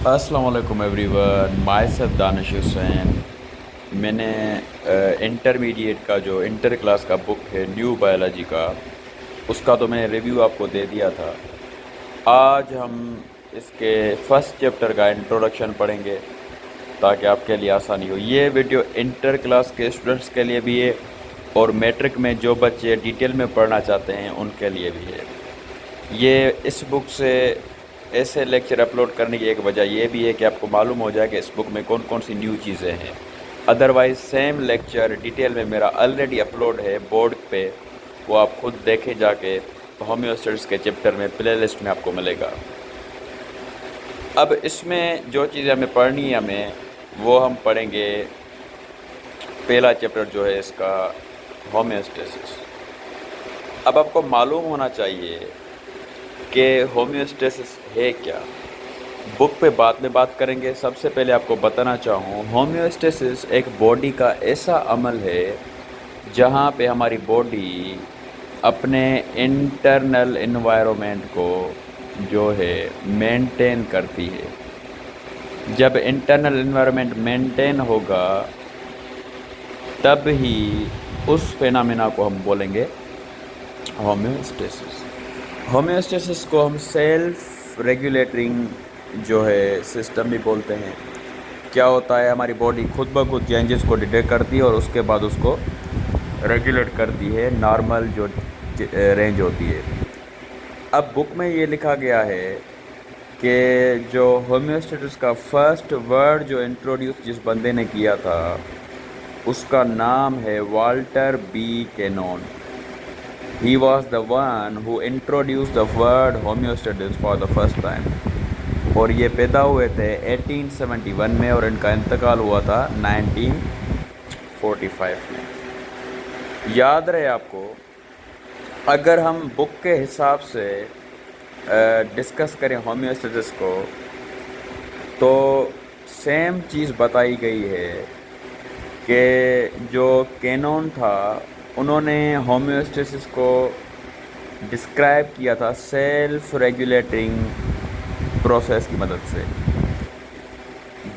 अस्सलाम वालेकुम everyone, my self Danish Hussain. मैंने इंटरमीडिएट का जो इंटर क्लास का बुक है न्यू बायोलॉजी का, उसका तो मैंने रिव्यू आपको दे दिया था। आज हम इसके फर्स्ट चैप्टर का इंट्रोडक्शन पढ़ेंगे ताकि आपके लिए आसानी हो। ये वीडियो इंटर क्लास के स्टूडेंट्स के लिए भी है और मैट्रिक में जो बच्चे डिटेल में पढ़ना चाहते हैं उनके लिए भी है। ये इस बुक से ऐसे लेक्चर अपलोड करने की एक वजह यह भी है कि आपको मालूम हो जाए कि इस बुक में कौन कौन सी न्यू चीज़ें हैं। अदरवाइज़ सेम लेक्चर डिटेल में मेरा ऑलरेडी अपलोड है बोर्ड पे, वो आप खुद देखें जाके। होम्योस्टेटिक्स के चैप्टर में प्लेलिस्ट में आपको मिलेगा। अब इसमें जो चीज़ें हमें पढ़नी है वो हम पढ़ेंगे। पहला चैप्टर जो है इसका होम्योस्टेसिस। अब आपको मालूम होना चाहिए कि होम्योस्टेसिस है क्या। बुक पे बाद में बात करेंगे। सबसे पहले आपको बताना चाहूँ, होम्योस्टेसिस एक बॉडी का ऐसा अमल है जहाँ पे हमारी बॉडी अपने इंटरनल एनवायरनमेंट को जो है मेंटेन करती है। जब इंटरनल एनवायरनमेंट मेंटेन होगा तब ही उस फेनामिना को हम बोलेंगे होम्योस्टेसिस। होम्योस्टेसिस को हम सेल्फ रेगुलेटिंग जो है सिस्टम भी बोलते हैं। क्या होता है, हमारी बॉडी खुद ब खुद चेंजेस को डिटेक्ट करती है और उसके बाद उसको रेगुलेट करती है नॉर्मल जो रेंज होती है। अब बुक में ये लिखा गया है कि जो होम्योस्टेसिस का फर्स्ट वर्ड जो इंट्रोड्यूस जिस बंदे ने किया था उसका नाम है Walter B Cannon. He was the one who introduced the word homeostasis for the first time। और ये पैदा हुए थे 1871 में और इनका इंतकाल हुआ था 1945 में। याद रहे आपको, अगर हम बुक के हिसाब से डिस्कस करें होम्योस्टेसिस को तो सेम चीज़ बताई गई है कि जो कैनन था उन्होंने होम्योस्टेसिस को डिस्क्राइब किया था सेल्फ रेगुलेटिंग प्रोसेस की मदद से,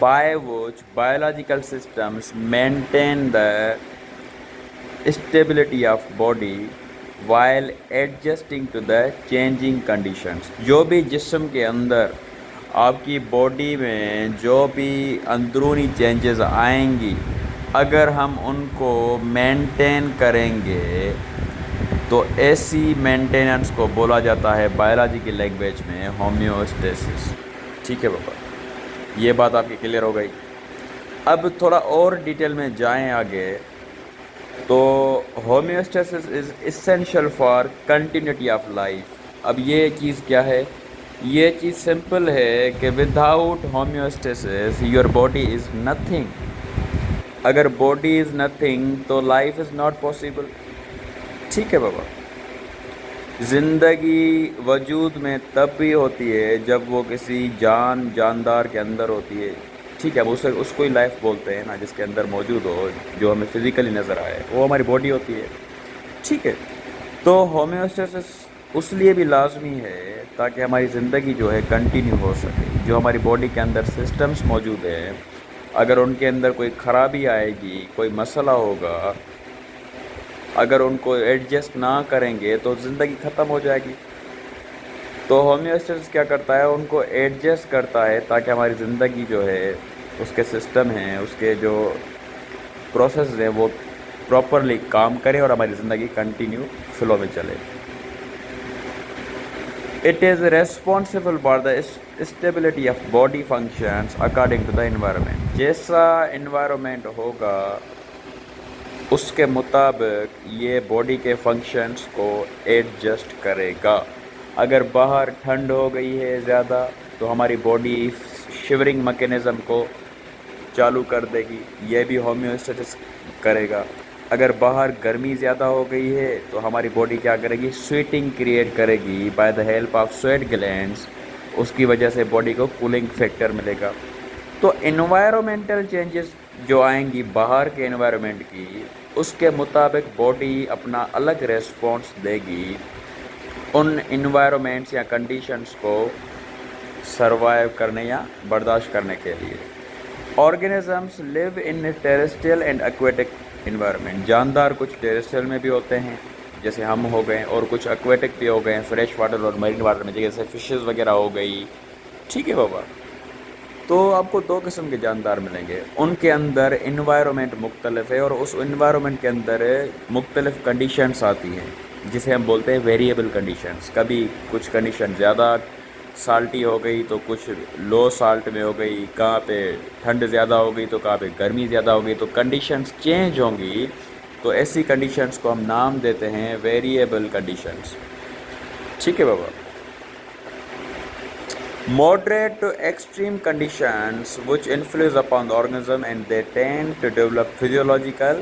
by which biological systems maintain the stability of body while adjusting to the changing conditions. जो भी जिस्म के अंदर आपकी बॉडी में जो भी अंदरूनी चेंजेस आएंगी, अगर हम उनको मेंटेन करेंगे तो ऐसी मेंटेनेंस को बोला जाता है बायोलॉजी की लैंग्वेज में होम्योस्टेसिस। ठीक है बाबा, ये बात आपकी क्लियर हो गई। अब थोड़ा और डिटेल में जाएं आगे, तो homeostasis is essential for continuity of life. अब ये चीज़ क्या है? ये चीज़ सिंपल है कि without homeostasis your body is nothing. अगर बॉडी इज़ नथिंग तो लाइफ इज़ नॉट पॉसिबल। ठीक है बाबा, ज़िंदगी वजूद में तब भी होती है जब वो किसी जानदार के अंदर होती है। ठीक है, अब उसको ही लाइफ बोलते हैं ना, जिसके अंदर मौजूद हो, जो हमें फिज़िकली नज़र आए, वो हमारी बॉडी होती है। ठीक है, तो होम्योस्टेसिस उस लिए भी लाजमी है ताकि हमारी ज़िंदगी जो है कंटिन्यू हो सके। जो हमारी बॉडी के अंदर सिस्टम्स मौजूद हैं, अगर उनके अंदर कोई ख़राबी आएगी, कोई मसला होगा, अगर उनको एडजस्ट ना करेंगे तो ज़िंदगी ख़त्म हो जाएगी। तो होम्योस्टेसिस क्या करता है, उनको एडजस्ट करता है ताकि हमारी ज़िंदगी जो है, उसके सिस्टम हैं, उसके जो प्रोसेस हैं, वो प्रॉपरली काम करें और हमारी ज़िंदगी कंटिन्यू फ्लो में चले। It is responsible for the stability of body functions according to the environment. जैसा एनवायरनमेंट होगा उसके मुताबिक ये बॉडी के फंक्शंस को एडजस्ट करेगा। अगर बाहर ठंड हो गई है ज़्यादा तो हमारी बॉडी शिवरिंग मैकेनिज़्म को चालू कर देगी, ये भी होम्योस्टेसिस करेगा। अगर बाहर गर्मी ज़्यादा हो गई है तो हमारी बॉडी क्या करेगी, स्वेटिंग क्रिएट करेगी by the help of sweat glands. उसकी वजह से बॉडी को कूलिंग फैक्टर मिलेगा। तो एनवायरमेंटल चेंजेस जो आएंगी बाहर के एनवायरनमेंट की, उसके मुताबिक बॉडी अपना अलग रेस्पॉन्स देगी उन इन्वायरमेंट्स या कंडीशंस को सरवाइव करने या बर्दाश्त करने के लिए। Organisms live in terrestrial and aquatic environment. जानदार कुछ टेरेस्ट्रियल में भी होते हैं जैसे हम हो गए, और कुछ एक्वेटिक भी हो गए फ्रेश वाटर और मरीन वाटर में, जैसे फिशेस वगैरह हो गई। ठीक है बाबा। तो आपको दो किस्म के जानदार मिलेंगे, उनके अंदर इन्वायरमेंट मुख्तलिफ है और उस इन्वायरमेंट के अंदर मुख्तलिफ कंडीशंस आती हैं जिसे हम बोलते हैं वेरिएबल कंडीशंस। कभी कुछ कंडीशन ज़्यादा साल्टी हो गई तो कुछ लो साल्ट में हो गई, कहाँ पे ठंड ज़्यादा हो गई तो कहाँ पे गर्मी ज़्यादा हो गई, तो कंडीशंस चेंज होंगी। तो ऐसी कंडीशंस को हम नाम देते हैं वेरिएबल कंडीशंस। ठीक है बाबा। Moderate to extreme conditions which influence upon the organism and they tend to develop physiological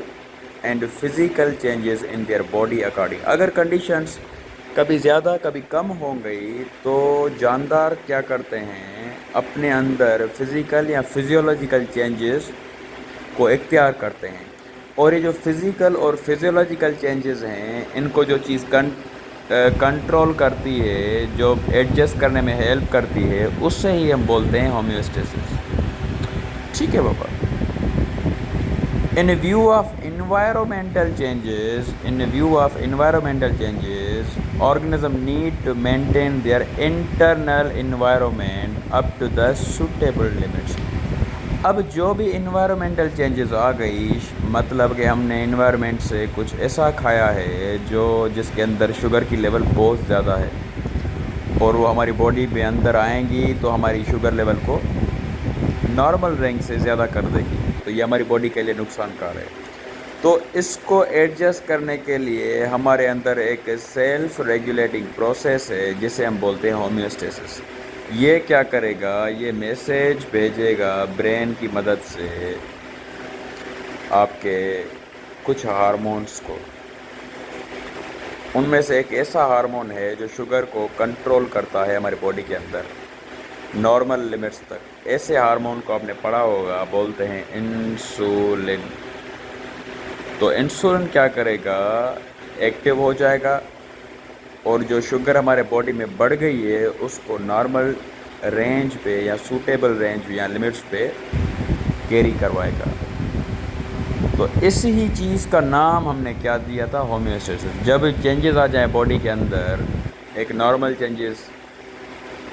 and physical changes in their body according। अगर conditions कभी ज़्यादा कभी कम हो गई तो जानदार क्या करते हैं, अपने अंदर फिज़िकल या फिजियोलॉजिकल चेंजेस को इख्तियार करते हैं। और ये जो फिज़िकल और फिजियोलॉजिकल चेंजेस हैं, इनको जो चीज़ कंट्रोल करती है, जो एडजस्ट करने में हेल्प करती है, उससे ही हम बोलते हैं होम्योस्टेसिस। ठीक है बाबा। In view of environmental changes organism need to maintain their internal environment up to the suitable limits. अब जो भी इन्वायरमेंटल चेंजेस आ गई, मतलब कि हमने इन्वायरमेंट से कुछ ऐसा खाया है जो जिसके अंदर शुगर की लेवल बहुत ज़्यादा है और वो हमारी बॉडी में अंदर आएंगी तो हमारी शुगर लेवल को नॉर्मल रेंज से ज़्यादा कर देगी, तो ये हमारी बॉडी के लिए नुकसानकार है। तो इसको एडजस्ट करने के लिए हमारे अंदर एक सेल्फ रेगुलेटिंग प्रोसेस है जिसे हम बोलते हैं होम्योस्टेसिस। ये क्या करेगा, ये मैसेज भेजेगा ब्रेन की मदद से आपके कुछ हार्मोन्स को। उनमें से एक ऐसा हार्मोन है जो शुगर को कंट्रोल करता है हमारी बॉडी के अंदर नॉर्मल लिमिट्स तक। ऐसे हार्मोन को आपने पढ़ा होगा, बोलते हैं इंसुलिन। तो इंसुलिन क्या करेगा, एक्टिव हो जाएगा और जो शुगर हमारे बॉडी में बढ़ गई है उसको नॉर्मल रेंज पे या सूटेबल रेंज या लिमिट्स पे कैरी करवाएगा। तो इस ही चीज़ का नाम हमने क्या दिया था, होम्योस्टेसिस। जब चेंजेस आ जाए बॉडी के अंदर, एक नॉर्मल चेंजेस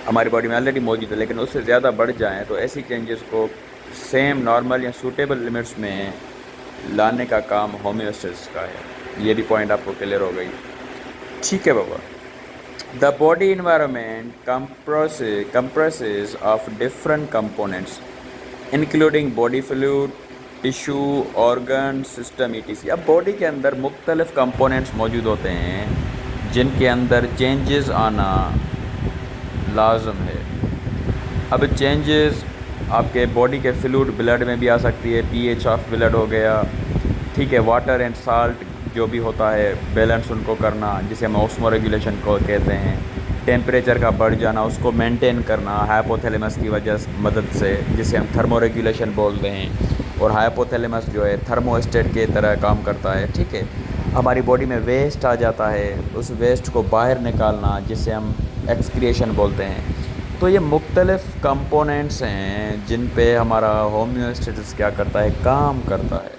हमारी बॉडी में ऑलरेडी मौजूद है लेकिन उससे ज़्यादा बढ़ जाएं, तो ऐसी चेंजेस को सेम नॉर्मल या सूटेबल लिमिट्स में लाने का काम होम्योस्टेसिस का है। ये भी पॉइंट आपको क्लियर हो गई। ठीक है बाबा। The body environment comprises of different components including body fluid, tissue, organ, system etc। अब बॉडी के अंदर मुख्तलिफ कंपोनेंट्स मौजूद होते हैं जिनके अंदर चेंजेस आना लाजम है। अब चेंजेस आपके बॉडी के फ्लूइड ब्लड में भी आ सकती है, pH ऑफ ब्लड हो गया, ठीक है, वाटर एंड साल्ट जो भी होता है बैलेंस उनको करना, जिसे हम ऑस्मो रेगुलेशन को कहते हैं। टेम्परेचर का बढ़ जाना, उसको मेंटेन करना हाइपोथैलेमस की मदद से, जिसे हम थर्मो रेगुलेशन बोलते हैं। और हाइपोथैलेमस जो है थर्मोस्टेट के तरह काम करता है। ठीक है, हमारी बॉडी में वेस्ट आ जाता है, उस वेस्ट को बाहर निकालना जिसे हम एक्सक्रिएशन बोलते हैं। तो ये मुख्तलिफ कंपोनेंट्स हैं जिन पे हमारा होम्योस्टेसिस क्या करता है, काम करता है।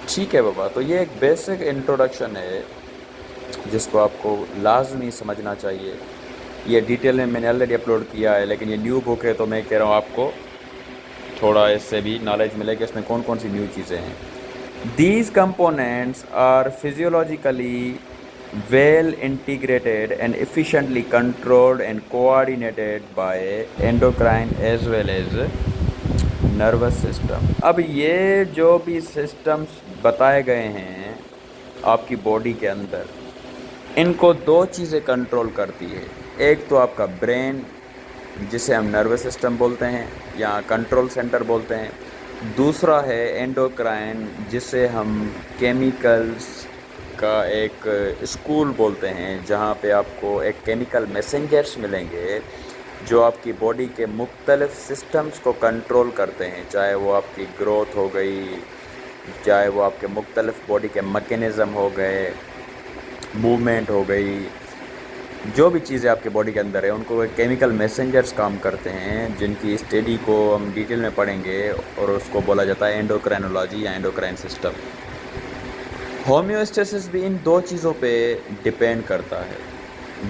ठीक है बाबा। तो ये एक बेसिक इंट्रोडक्शन है जिसको आपको लाजमी समझना चाहिए। ये डिटेल में मैंने ऑलरेडी अपलोड किया है, लेकिन ये न्यू बुक है तो मैं कह रहा हूँ आपको थोड़ा इससे भी नॉलेज मिले कि इसमें कौन कौन सी न्यू चीज़ें हैं। These components are physiologically well integrated and efficiently controlled and coordinated by endocrine as well as nervous system। अब ये जो भी सिस्टम्स बताए गए हैं आपकी बॉडी के अंदर, इनको दो चीज़ें कंट्रोल करती है। एक तो आपका ब्रेन जिसे हम नर्वस सिस्टम बोलते हैं या कंट्रोल सेंटर बोलते हैं, दूसरा है एंडोक्राइन जिसे हम केमिकल्स का एक स्कूल बोलते हैं, जहाँ पे आपको एक केमिकल मैसेंजर्स मिलेंगे जो आपकी बॉडी के मुख्तलिफ सिस्टम्स को कंट्रोल करते हैं, चाहे वो आपकी ग्रोथ हो गई, चाहे वो आपके मुख्तलिफ बॉडी के मैकेनिज़्म हो गए, मूवमेंट हो गई, जो भी चीज़ें आपके बॉडी के अंदर है उनको केमिकल मैसेंजर्स काम करते हैं, जिनकी स्टडी को हम डिटेल में पढ़ेंगे और उसको बोला जाता है एंडोक्राइनोलॉजी या एंडोक्राइन सिस्टम। होम्योस्टेसिस भी इन दो चीज़ों पे डिपेंड करता है।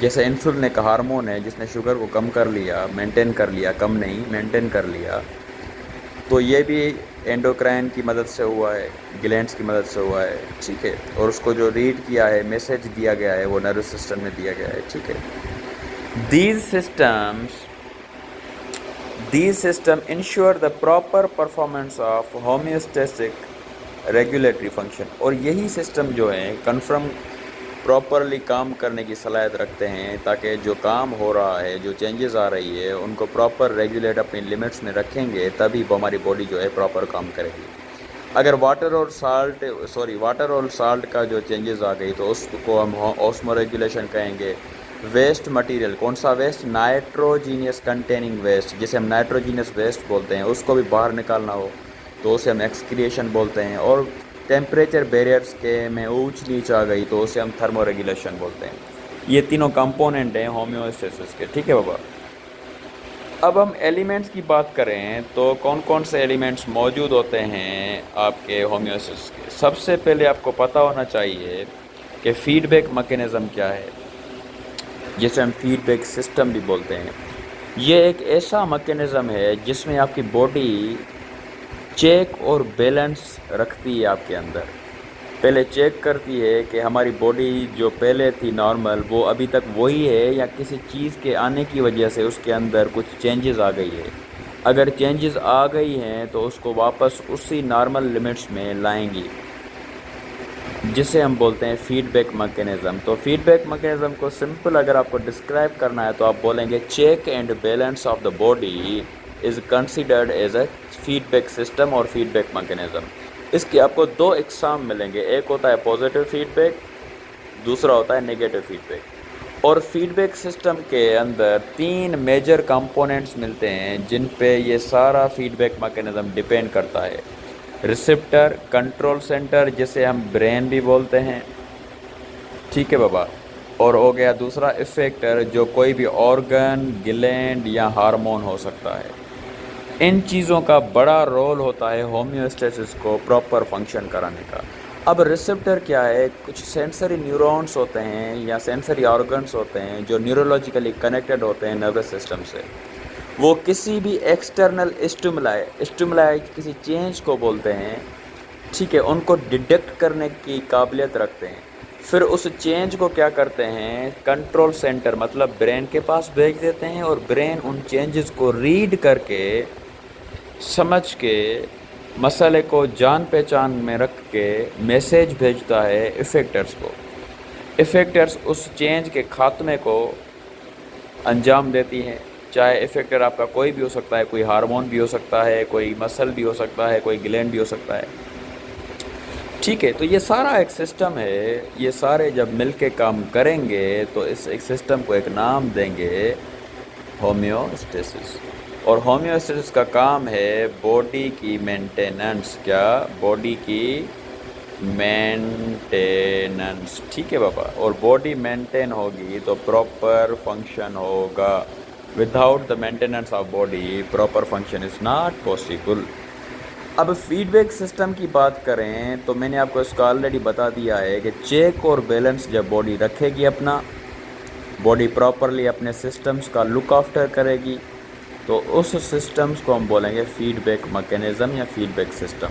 जैसे इंसुलिन एक हार्मोन है जिसने शुगर को कम कर लिया, मेंटेन कर लिया, कम नहीं मेंटेन कर लिया, तो ये भी एंडोक्राइन की मदद से हुआ है, ग्लैंड्स की मदद से हुआ है, ठीक है। और उसको जो रीड किया है, मैसेज दिया गया है, वो नर्वस सिस्टम में दिया गया है, ठीक है। These systems these system ensure the proper performance of homeostatic regulatory function। और यही सिस्टम जो है कन्फर्म प्रॉपरली काम करने की सलाहियत रखते हैं, ताकि जो काम हो रहा है, जो चेंजेस आ रही है, उनको प्रॉपर रेगुलेट अपनी लिमिट्स में रखेंगे, तभी हमारी बॉडी जो है प्रॉपर काम करेगी। अगर वाटर और साल्ट का जो चेंजेस आ गई तो उसको हम ऑस्मो रेगुलेशन कहेंगे। वेस्ट मटेरियल, कौन सा वेस्ट? नाइट्रोजीनियस कंटेनिंग वेस्ट, जिसे हम नाइट्रोजीनियस वेस्ट बोलते हैं, उसको भी बाहर निकालना हो तो उसे हम एक्सक्रिएशन बोलते हैं। और टेम्परेचर बैरियर्स के में ऊंच नीच आ गई तो उसे हम थर्मो रेगुलेशन बोलते हैं। ये तीनों कंपोनेंट हैं होम्योस्टेसिस के, ठीक है बाबा। अब हम एलिमेंट्स की बात करें तो कौन कौन से एलिमेंट्स मौजूद होते हैं आपके होम्योस्टेसिस के। सबसे पहले आपको पता होना चाहिए कि फीडबैक मैकेनिज़्म क्या है, जिसे हम फीडबैक सिस्टम भी बोलते हैं। ये एक ऐसा मैकेनिज़्म है जिसमें आपकी बॉडी चेक और बैलेंस रखती है आपके अंदर। पहले चेक करती है कि हमारी बॉडी जो पहले थी नॉर्मल, वो अभी तक वही है या किसी चीज़ के आने की वजह से उसके अंदर कुछ चेंजेस आ गई है। अगर चेंजेस आ गई हैं तो उसको वापस उसी नॉर्मल लिमिट्स में लाएंगी, जिसे हम बोलते हैं फीडबैक मैकेनिज़्म। तो फीडबैक मैकेनिज़्म को सिंपल अगर आपको डिस्क्राइब करना है तो आप बोलेंगे check and balance of the body is considered as a feedback system और फीडबैक मैकेनिज़्म। इसके आपको दो एग्जाम मिलेंगे, एक होता है पॉजिटिव फीडबैक, दूसरा होता है नेगेटिव फीडबैक। और फीडबैक सिस्टम के अंदर तीन मेजर कंपोनेंट्स मिलते हैं जिन पे ये सारा फीडबैक मैकेनिज़्म डिपेंड करता है। रिसेप्टर, कंट्रोल सेंटर, जिसे हम ब्रेन भी बोलते हैं, ठीक है बाबा। और हो गया दूसरा इफेक्टर, जो कोई भी ऑर्गन, ग्लैंड या हार्मोन हो सकता है। इन चीज़ों का बड़ा रोल होता है होम्योस्टेसिस को प्रॉपर फंक्शन कराने का। अब रिसेप्टर क्या है? कुछ सेंसरी न्यूरॉन्स होते हैं या सेंसरी ऑर्गन्स होते हैं जो न्यूरोलॉजिकली कनेक्टेड होते हैं नर्वस सिस्टम से। वो किसी भी एक्सटर्नल स्टिमुलाई किसी चेंज को बोलते हैं, ठीक है, उनको डिटेक्ट करने की काबिलियत रखते हैं। फिर उस चेंज को क्या करते हैं, कंट्रोल सेंटर मतलब ब्रेन के पास भेज देते हैं, और ब्रेन उन चेंजेस को रीड करके, समझ के, मसले को जान पहचान में रख के मैसेज भेजता है इफ़ेक्टर्स को। इफ़ेक्टर्स उस चेंज के खात्मे को अंजाम देती हैं। चाहे इफ़ेक्टर आपका कोई भी हो सकता है, कोई हार्मोन भी हो सकता है, कोई मसल भी हो सकता है, कोई ग्लैंड भी हो सकता है, ठीक है। तो ये सारा एक सिस्टम है, ये सारे जब मिल के काम करेंगे तो इस एक सिस्टम को एक नाम देंगे होम्योस्टेसिस। और होम्योस्टेसिस का काम है बॉडी की मेंटेनेंस। क्या? बॉडी की मेंटेनेंस, ठीक है बाबा। और बॉडी मेंटेन होगी तो प्रॉपर फंक्शन होगा। Without the maintenance of body proper function is not possible. अब फीडबैक सिस्टम की बात करें तो मैंने आपको इसका ऑलरेडी बता दिया है कि चेक और बैलेंस जब बॉडी रखेगी, अपना बॉडी प्रॉपरली अपने सिस्टम्स का लुक आफ्टर करेगी, तो उस सिस्टम्स को हम बोलेंगे फीडबैक मैकेनिज़्म या feedback system.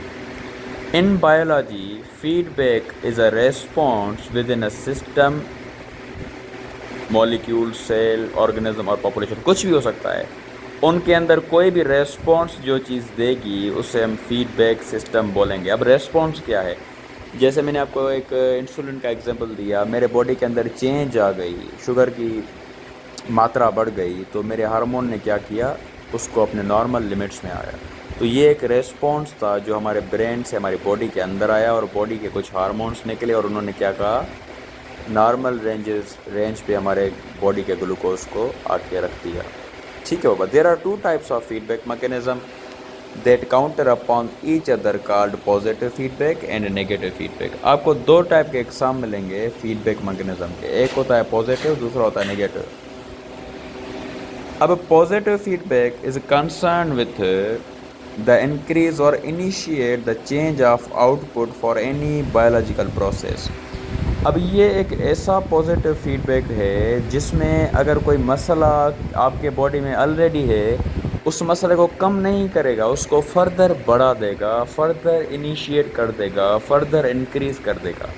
In biology, feedback is a response within a system, molecule, cell, organism और पॉपुलेशन, कुछ भी हो सकता है। उनके अंदर कोई भी रेस्पॉन्स जो चीज़ देगी उसे हम फीडबैक सिस्टम बोलेंगे। अब रेस्पॉन्स क्या है? जैसे मैंने आपको एक इंसुलिन का एग्जांपल दिया, मेरे बॉडी के अंदर चेंज आ गई, शुगर की मात्रा बढ़ गई, तो मेरे हार्मोन ने क्या किया, उसको अपने नॉर्मल लिमिट्स में आया। तो ये एक रेस्पॉन्स था जो हमारे ब्रेन से हमारी बॉडी के अंदर आया, और बॉडी के कुछ हार्मोन्स निकले और उन्होंने क्या कहा, नॉर्मल रेंज पे हमारे बॉडी के ग्लूकोज को आके रख दिया, ठीक है बाबा। There are two types of feedback mechanism. that counter upon each other called positive feedback and negative feedback। आपको दो टाइप के एग्जाम मिलेंगे फीडबैक मैकेनिज्म के, एक होता है पॉजिटिव, दूसरा होता है नेगेटिव। अब positive feedback is concern with the increase और initiate the change of output for any biological process. अब ये एक ऐसा पॉजिटिव फीडबैक है जिसमें अगर कोई मसला आपके बॉडी में ऑलरेडी है, उस मसले को कम नहीं करेगा, उसको फर्दर बढ़ा देगा, फर्दर इनिशिएट कर देगा, फर्दर इंक्रीज़ कर देगा।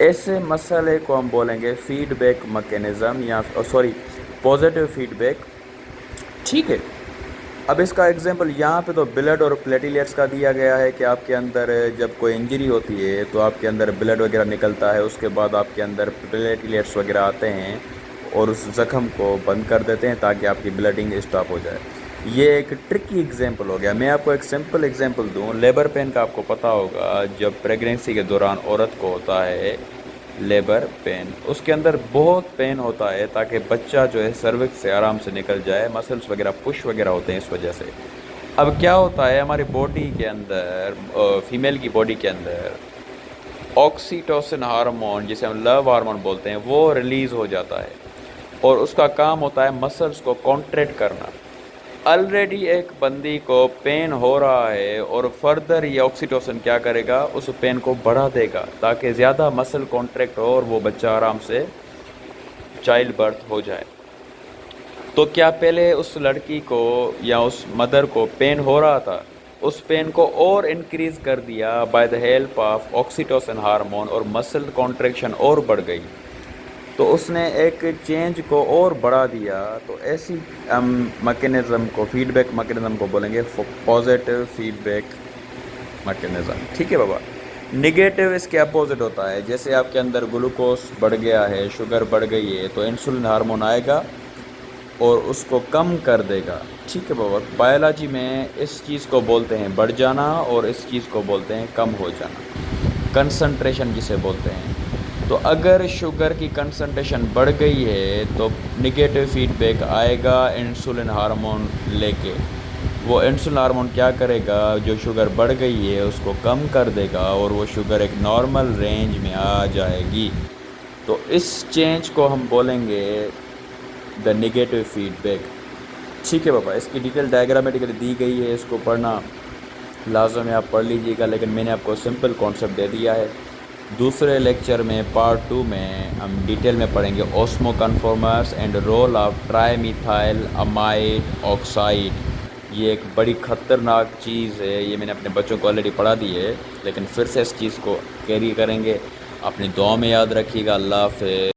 ऐसे मसले को हम बोलेंगे फीडबैक मैकेनिज़्म या सॉरी पॉजिटिव फीडबैक। ठीक है, अब इसका एग्जांपल यहाँ पे तो ब्लड और प्लेटलेट्स का दिया गया है कि आपके अंदर जब कोई इंजरी होती है तो आपके अंदर ब्लड वगैरह निकलता है, उसके बाद आपके अंदर प्लेटलेट्स वगैरह आते हैं और उस ज़ख़म को बंद कर देते हैं ताकि आपकी ब्लडिंग स्टॉप हो जाए। ये एक ट्रिकी एग्जांपल हो गया। मैं आपको एक सिंपल एग्जांपल दूं, लेबर पेन का आपको पता होगा, जब प्रेगनेंसी के दौरान औरत को होता है लेबर पेन, उसके अंदर बहुत पेन होता है ताकि बच्चा जो है सर्विक्स से आराम से निकल जाए, मसल्स वगैरह पुश वगैरह होते हैं इस वजह से। अब क्या होता है हमारी बॉडी के अंदर, फीमेल की बॉडी के अंदर ऑक्सीटोसिन हार्मोन, जिसे हम लव हार्मोन बोलते हैं, वो रिलीज़ हो जाता है और उसका काम होता है मसल्स को कॉन्ट्रैक्ट करना। ऑलरेडी एक बंदी को पेन हो रहा है और फर्दर ये ऑक्सीटोसिन क्या करेगा, उस पेन को बढ़ा देगा ताकि ज़्यादा मसल कॉन्ट्रैक्ट हो और वो बच्चा आराम से चाइल्ड बर्थ हो जाए। तो क्या पहले उस लड़की को या उस मदर को पेन हो रहा था, उस पेन को और इंक्रीज़ कर दिया by the help of oxytocin hormone और मसल कॉन्ट्रैक्शन और बढ़ गई, तो उसने एक चेंज को और बढ़ा दिया। तो ऐसी हम मैकेनिज़्म को, फीडबैक मैकेनिज़्म को बोलेंगे पॉजिटिव फीडबैक मैकेनिज़्म। ठीक है बाबा। नेगेटिव इसके अपोजिट होता है, जैसे आपके अंदर ग्लूकोज बढ़ गया है, शुगर बढ़ गई है, तो इंसुलिन हार्मोन आएगा और उसको कम कर देगा। ठीक है बाबा। बायोलॉजी में इस चीज़ को बोलते हैं बढ़ जाना और इस चीज़ को बोलते हैं कम हो जाना, कंसंट्रेशन जिसे बोलते हैं। तो अगर शुगर की कंसंट्रेशन बढ़ गई है तो निगेटिव फीडबैक आएगा इंसुलिन हार्मोन लेके। वो इंसुलिन हार्मोन क्या करेगा, जो शुगर बढ़ गई है उसको कम कर देगा और वो शुगर एक नॉर्मल रेंज में आ जाएगी। तो इस चेंज को हम बोलेंगे द निगेटिव फीडबैक। ठीक है बाबा। इसकी डिटेल डायग्रामेटिकली दी गई है, इसको पढ़ना लाजम है, आप पढ़ लीजिएगा, लेकिन मैंने आपको सिंपल कॉन्सेप्ट दे दिया है। दूसरे लेक्चर में पार्ट 2 में हम डिटेल में पढ़ेंगे osmoconformers and role of trimethyl amide oxide. ये एक बड़ी ख़तरनाक चीज़ है, ये मैंने अपने बच्चों को ऑलरेडी पढ़ा दी है, लेकिन फिर से इस चीज़ को कैरी करेंगे। अपनी दुआ में याद रखिएगा। अल्लाह हाफ़िज़।